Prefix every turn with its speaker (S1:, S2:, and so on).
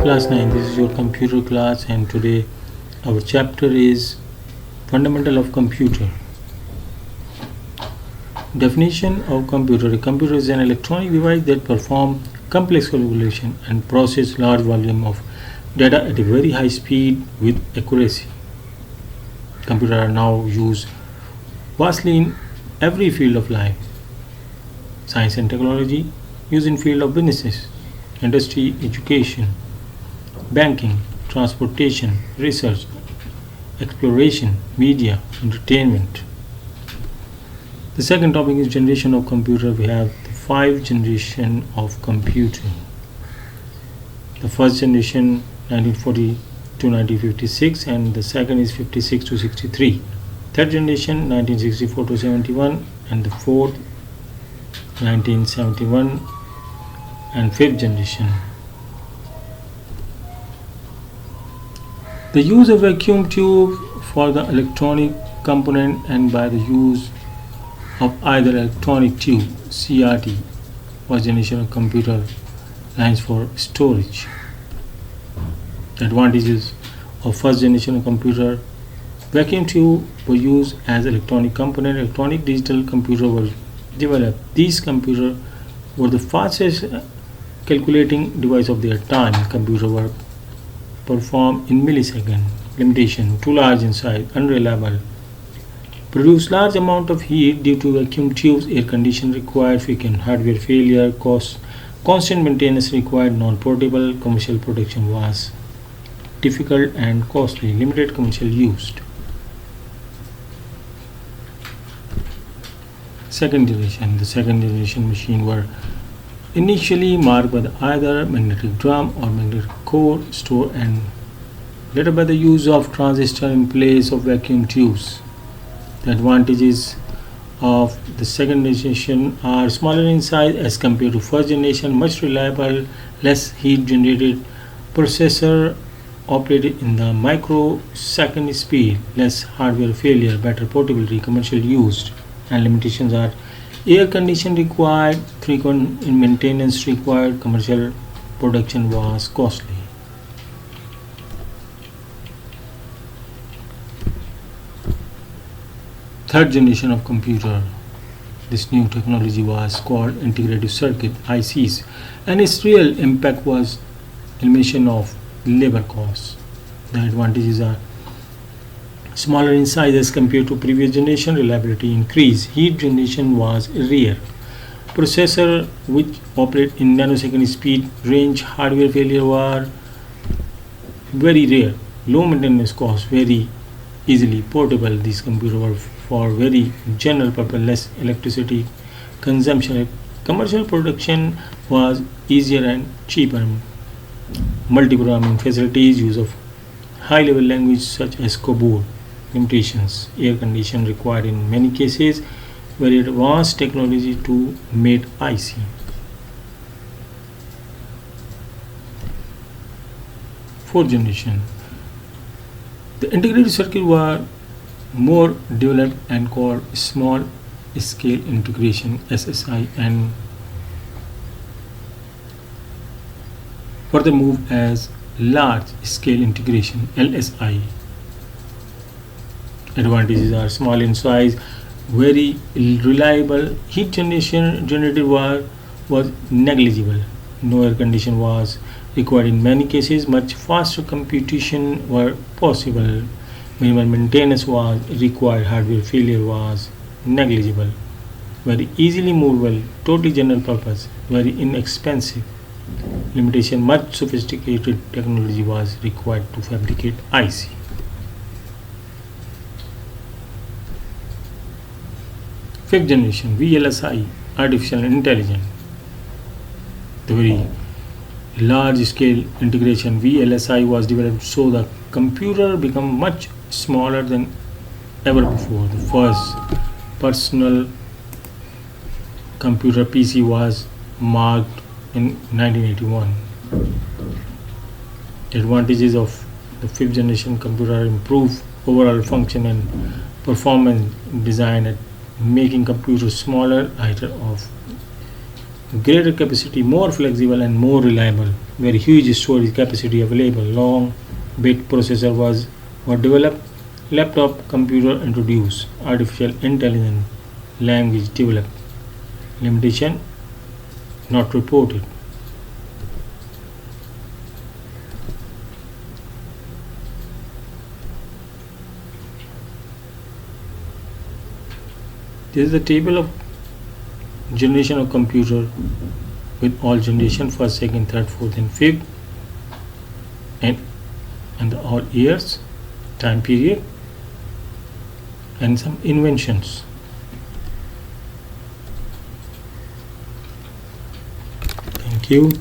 S1: Class 9. This is your computer class, and today our chapter is Fundamental of Computer. Definition of computer. A computer is an electronic device that performs complex calculation and process large volume of data at a very high speed with accuracy. Computers are now used vastly in every field of life. Science and technology used in field of businesses, industry, education, banking, transportation, research, exploration, media, entertainment. The second topic is generation of computer. We have the 5 generation of computing. The first generation 1940 to 1956, and the second is 56 to 63. Third generation 1964 to 71, and the fourth 1971, and fifth generation. The use of vacuum tube for the electronic component and by the use of either electronic tube CRT was generation of computer lines for storage. The advantages of first generation of computer: vacuum tube were used as electronic component. Electronic digital computer were developed. These computers were the fastest calculating device of their time. Computers were performed in milliseconds. Limitation: too large in size, unreliable, produce large amount of heat due to vacuum tubes. Air condition required, frequent hardware failure, constant maintenance required, non-portable. Commercial production was difficult and costly. Limited commercial use. Second generation. The second generation machine were initially marked by either magnetic drum or magnetic core store, and later by the use of transistor in place of vacuum tubes. The advantages of the second generation are smaller in size as compared to first generation, much reliable, less heat generated, processor operated in the microsecond speed, less hardware failure, better portability, commercial use. And limitations are air condition required, frequent maintenance required, commercial production was costly. Third generation of computer. This new technology was called integrated circuit ICs, and its real impact was elimination of labor costs. The advantages are smaller in size as compared to previous generation, reliability increased, heat generation was rare, processor which operate in nanosecond speed range, hardware failure were very rare, low maintenance cost, very easily portable. These computers were for very general purpose, less electricity consumption. Commercial production was easier and cheaper. Multi-programming facilities, use of high-level language such as COBOL. Limitations: air condition required in many cases, very advanced technology to made IC. Fourth generation. The integrated circuit were more developed and called small scale integration SSI, and further moved as large scale integration LSI. Advantages are small in size, very reliable, heat generation generated was negligible, no air condition was required in many cases, much faster computation were possible, minimal maintenance was required, hardware failure was negligible, very easily movable, totally general purpose, very inexpensive. Limitation: much sophisticated technology was required to fabricate IC. Fifth generation VLSI, artificial intelligence. The very large scale integration VLSI was developed so the computer become much smaller than ever before. The first personal computer PC was marked in 1981. The advantages of the fifth generation computer: improve overall function and performance, design at making computers smaller, lighter of greater capacity, more flexible and more reliable, very huge storage capacity available, long bit processor were developed, laptop computer introduced, artificial intelligence language developed, limitation not reported. This is the table of generation of computer with all generation, first, second, third, fourth and fifth, and the all years, time period, and some inventions. Thank you.